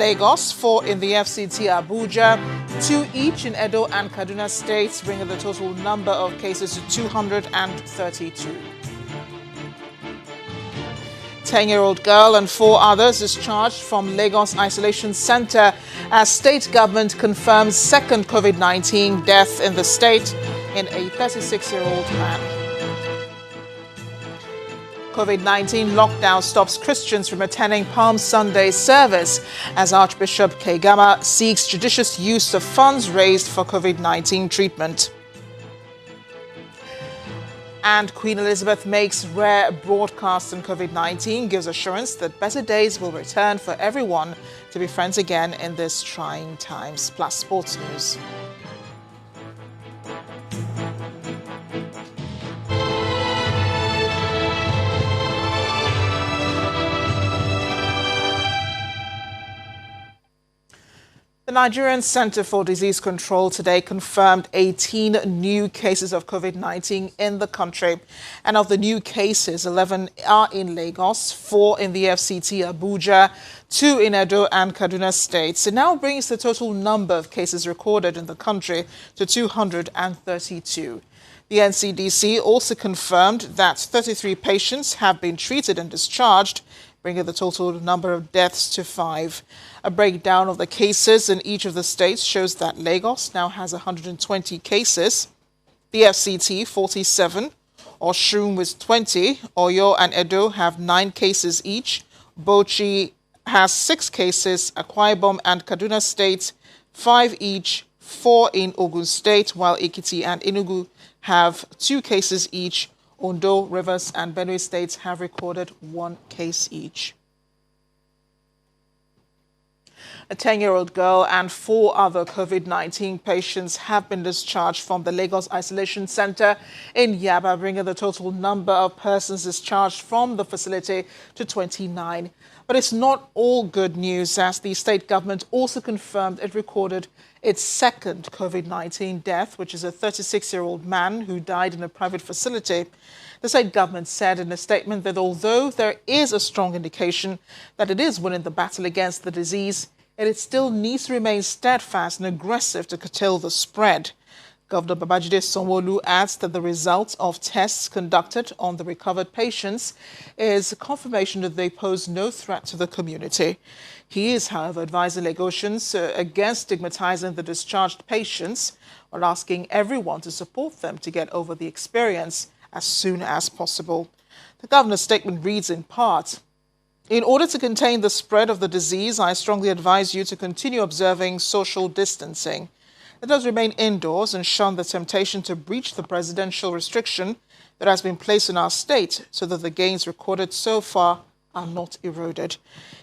Lagos, 4 in the FCT Abuja, 2 each in Edo and Kaduna states, bringing the total number of cases to 232. 10-year-old girl and 4 others discharged from Lagos Isolation Center as state government confirms second COVID-19 death in the state in a 36-year-old man. COVID-19 lockdown stops Christians from attending Palm Sunday service as Archbishop Kegama seeks judicious use of funds raised for COVID-19 treatment. And Queen Elizabeth makes rare broadcast on COVID-19, gives assurance that better days will return for everyone to be friends again in these trying times. Plus sports news. The Nigerian Center for Disease Control today confirmed 18 new cases of COVID-19 in the country. And of the new cases, 11 are in Lagos, 4 in the FCT Abuja, 2 in Edo and Kaduna states. It now brings the total number of cases recorded in the country to 232. The NCDC also confirmed that 33 patients have been treated and discharged, bringing the total number of deaths to 5. A breakdown of the cases in each of the states shows that Lagos now has 120 cases, the FCT 47, Osun with 20, Oyo and Edo have 9 cases each, Bauchi has 6 cases, Akwa Ibom and Kaduna states 5 each, 4 in Ogun State, while Ekiti and Enugu have 2 cases each. Ondo, Rivers and Benue states have recorded 1 case each. A 10-year-old girl and 4 other COVID-19 patients have been discharged from the Lagos Isolation Center in Yaba, bringing the total number of persons discharged from the facility to 29. But it's not all good news, as the state government also confirmed it recorded its second COVID-19 death, which is a 36-year-old man who died in a private facility. The state government said in a statement that although there is a strong indication that it is winning the battle against the disease, it still needs to remain steadfast and aggressive to curtail the spread. Governor Babajide Sanwo-Olu adds that the results of tests conducted on the recovered patients is confirmation that they pose no threat to the community. He is, however, advising Lagosians against stigmatizing the discharged patients while asking everyone to support them to get over the experience as soon as possible. The governor's statement reads in part, "In order to contain the spread of the disease, I strongly advise you to continue observing social distancing. Let us remain indoors and shun the temptation to breach the presidential restriction that has been placed in our state so that the gains recorded so far are not eroded."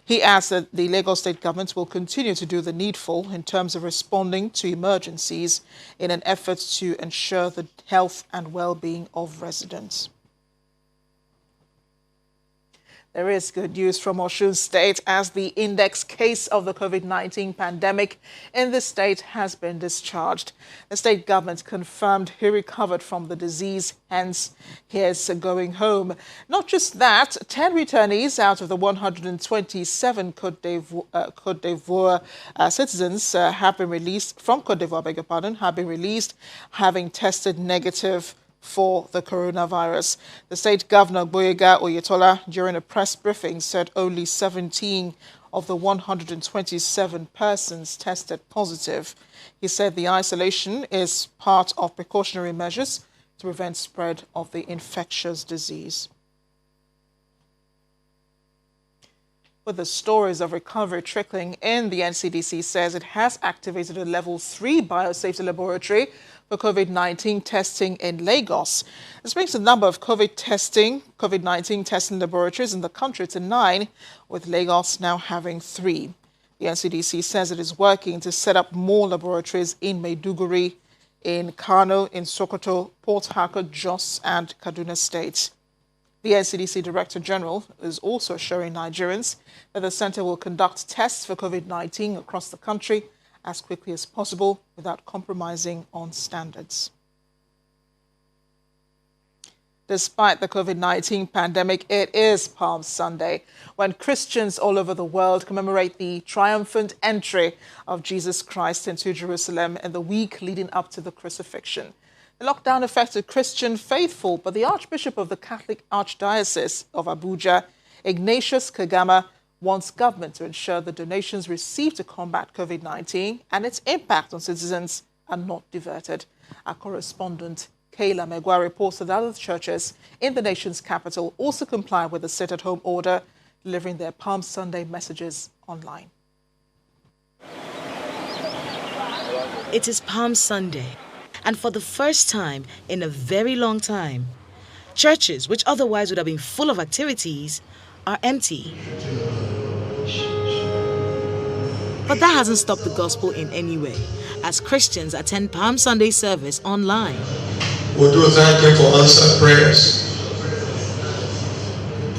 He adds that the Lagos state government will continue to do the needful in terms of responding to emergencies in an effort to ensure the health and well-being of residents. There is good news from Osun State as the index case of the COVID-19 pandemic in the state has been discharged. The state government confirmed he recovered from the disease, hence he is going home. Not just that, 10 returnees out of the 127 Côte d'Ivoire citizens have been released from Côte d'Ivoire, have been released having tested negative for the coronavirus. The state governor, Boyega Oyetola, during a press briefing, said only 17 of the 127 persons tested positive. He said the isolation is part of precautionary measures to prevent spread of the infectious disease. With the stories of recovery trickling in, the NCDC says it has activated a level 3 biosafety laboratory for COVID-19 testing in Lagos. This brings the number of COVID-19 testing laboratories in the country to 9, with Lagos now having 3. The NCDC says it is working to set up more laboratories in Maiduguri, in Kano, in Sokoto, Port Harcourt, Jos and Kaduna states. The NCDC Director General is also assuring Nigerians that the center will conduct tests for COVID-19 across the country as quickly as possible without compromising on standards. Despite the COVID-19 pandemic, it is Palm Sunday, when Christians all over the world commemorate the triumphant entry of Jesus Christ into Jerusalem in the week leading up to the crucifixion. The lockdown affected Christian faithful, but the Archbishop of the Catholic Archdiocese of Abuja, Ignatius Kagama, wants government to ensure the donations received to combat COVID-19 and its impact on citizens are not diverted. Our correspondent Kayla Megwa reports that other churches in the nation's capital also comply with the sit-at-home order, delivering their Palm Sunday messages online. It is Palm Sunday, and for the first time in a very long time, churches, which otherwise would have been full of activities, are empty. But that hasn't stopped the gospel in any way, as Christians attend Palm Sunday service online. We do thank Him for answered prayers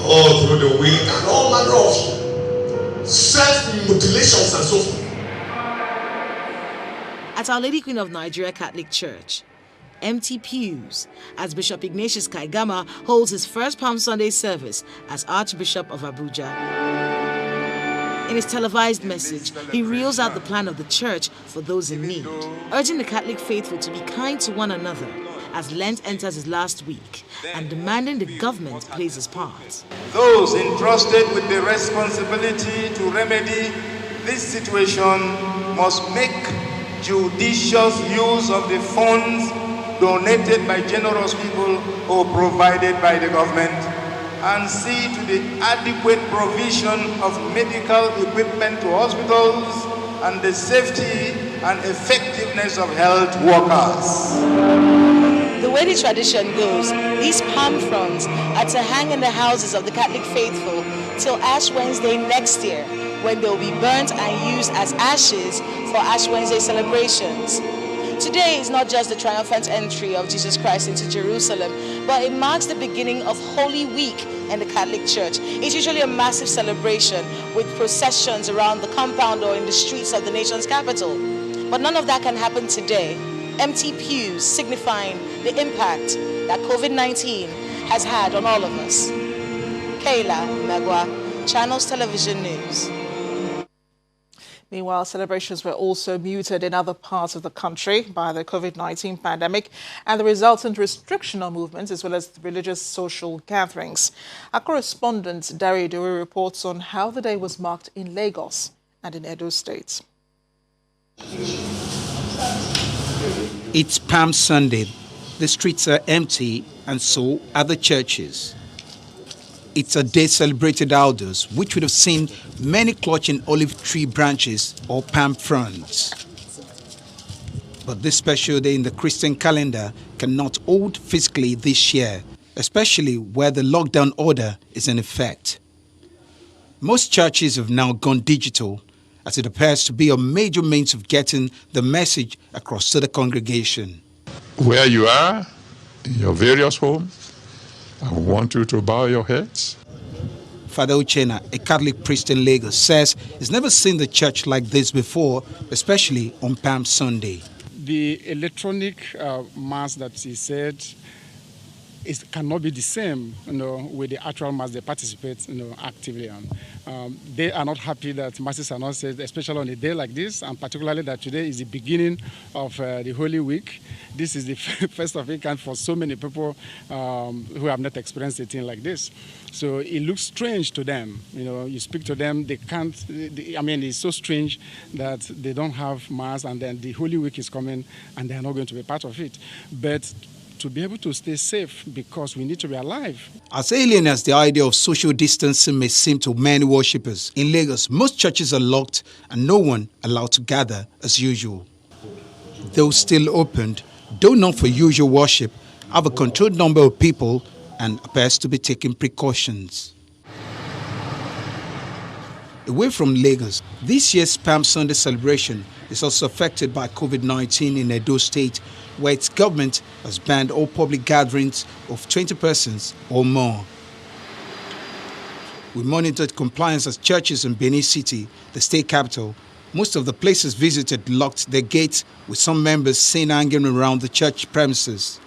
all through the week and all manner of self-mutilations and so forth. At Our Lady Queen of Nigeria Catholic Church, empty pews, as Bishop Ignatius Kagama holds his first Palm Sunday service as Archbishop of Abuja. In his televised message, he reels out the plan of the church for those in need, urging the Catholic faithful to be kind to one another as Lent enters its last week and demanding the government plays its part. Those entrusted with the responsibility to remedy this situation must make judicious use of the funds donated by generous people or provided by the government, and see to the adequate provision of medical equipment to hospitals and the safety and effectiveness of health workers. The way the tradition goes, these palm fronds are to hang in the houses of the Catholic faithful till Ash Wednesday next year, when they will be burnt and used as ashes for Ash Wednesday celebrations. Today is not just the triumphant entry of Jesus Christ into Jerusalem, but it marks the beginning of Holy Week in the Catholic Church. It's usually a massive celebration with processions around the compound or in the streets of the nation's capital. But none of that can happen today. Empty pews signifying the impact that COVID-19 has had on all of us. Kayla Megwa, Channels Television News. Meanwhile, celebrations were also muted in other parts of the country by the COVID-19 pandemic and the resultant restriction on movements as well as religious social gatherings. Our correspondent Dari Dewey reports on how the day was marked in Lagos and in Edo State. It's Palm Sunday. The streets are empty and so are the churches. It's a day celebrated outdoors, which would have seen many clutching olive tree branches or palm fronds. But this special day in the Christian calendar cannot hold physically this year, especially where the lockdown order is in effect. Most churches have now gone digital, as it appears to be a major means of getting the message across to the congregation. Where you are, in your various homes, I want you to bow your heads. Father Uchena, a Catholic priest in Lagos, says he's never seen the church like this before, especially on Palm Sunday. The electronic mass that he said cannot be the same, with the actual mass they participate, actively on. They are not happy that masses are not said, especially on a day like this, and particularly that today is the beginning of the Holy Week. This is the first of its kind for so many people who have not experienced a thing like this. So it looks strange to them. You speak to them, they can't. It's so strange that they don't have mass, and then the Holy Week is coming, and they are not going to be part of it. But to be able to stay safe, because we need to be alive. As alien as the idea of social distancing may seem to many worshippers, in Lagos, most churches are locked and no one allowed to gather as usual. Those still opened, though not for usual worship, have a controlled number of people and appears to be taking precautions. Away from Lagos, this year's Palm Sunday celebration is also affected by COVID-19 in Edo State, where its government has banned all public gatherings of 20 persons or more. We monitored compliance as churches in Benin City, the state capital. Most of the places visited locked their gates, with some members seen hanging around the church premises.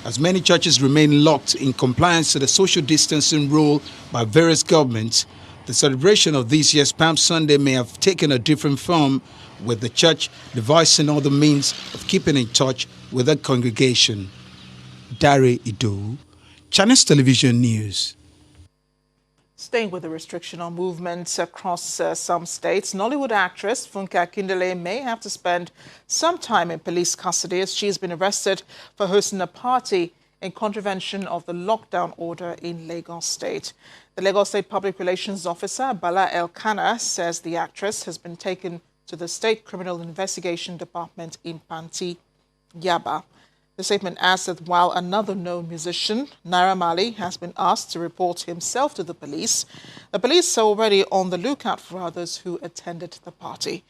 As many churches remain locked in compliance to the social distancing rule by various governments, the celebration of this year's Palm Sunday may have taken a different form, with the church devising other means of keeping in touch with the congregation. Dare Ido, Channels Television News. Staying with the restriction on movement across some states, Nollywood actress Funke Akindele may have to spend some time in police custody as she has been arrested for hosting a party in contravention of the lockdown order in Lagos State. The Lagos State Public Relations Officer, Bala Elkanah, says the actress has been taken to the State Criminal Investigation Department in Panti, Yaba. The statement adds that while another known musician, Naira Marley, has been asked to report himself to the police are already on the lookout for others who attended the party.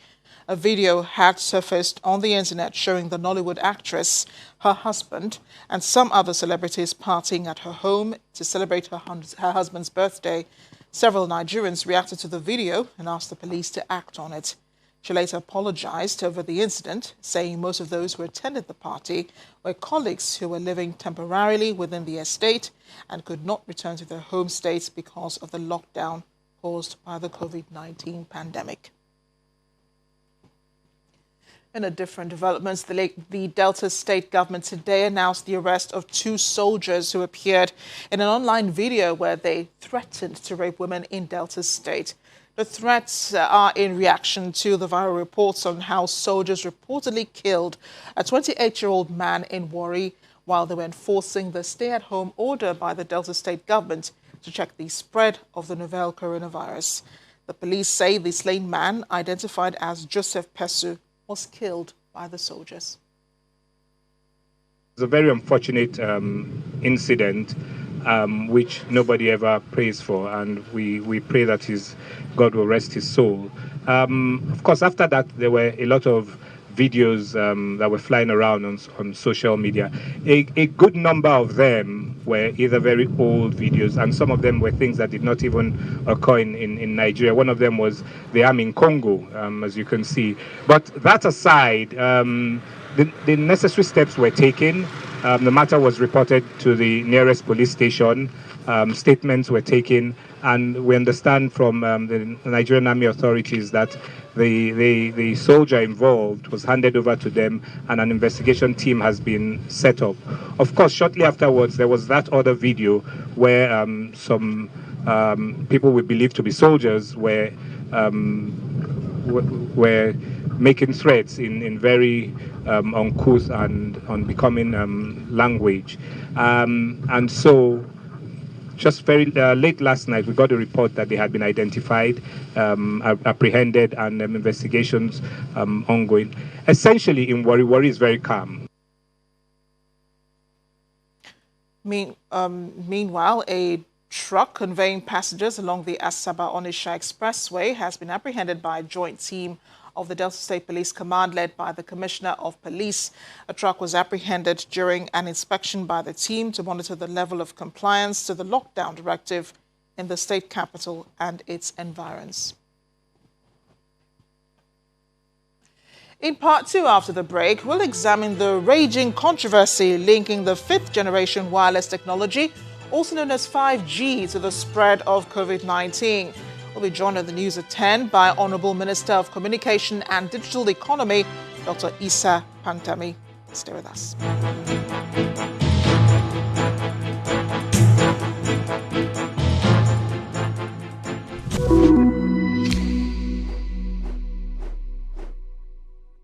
A video had surfaced on the internet showing the Nollywood actress, her husband, and some other celebrities partying at her home to celebrate her husband's birthday. Several Nigerians reacted to the video and asked the police to act on it. She later apologized over the incident, saying most of those who attended the party were colleagues who were living temporarily within the estate and could not return to their home states because of the lockdown caused by the COVID-19 pandemic. In a different developments, the Delta State government today announced the arrest of 2 soldiers who appeared in an online video where they threatened to rape women in Delta State. The threats are in reaction to the viral reports on how soldiers reportedly killed a 28-year-old man in Warri while they were enforcing the stay-at-home order by the Delta State government to check the spread of the novel coronavirus. The police say the slain man, identified as Joseph Pesu, was killed by the soldiers. It's a very unfortunate incident which nobody ever prays for, and we pray that God will rest his soul. Of course, after that, there were a lot of videos that were flying around on social media. A good number of them were either very old videos, and some of them were things that did not even occur in Nigeria. One of them was the army in Congo, as you can see. But that aside, the necessary steps were taken. The matter was reported to the nearest police station. Statements were taken, and we understand from the Nigerian Army authorities that the soldier involved was handed over to them, and an investigation team has been set up. Of course, shortly afterwards, there was that other video where some people we believe to be soldiers were making threats in very uncouth and unbecoming language. And so just very late last night, we got a report that they had been identified, apprehended, and investigations ongoing. Essentially, in Warri is very calm. Meanwhile, a truck conveying passengers along the Asaba-Onitsha Expressway has been apprehended by a joint team of the Delta State Police Command led by the Commissioner of Police. A truck was apprehended during an inspection by the team to monitor the level of compliance to the lockdown directive in the state capital and its environs. In part 2 after the break, we'll examine the raging controversy linking the 5th generation wireless technology, also known as 5G, to the spread of COVID-19. We'll be joined on the news at 10 by Honourable Minister of Communication and Digital Economy, Dr. Isa Pantami. Stay with us.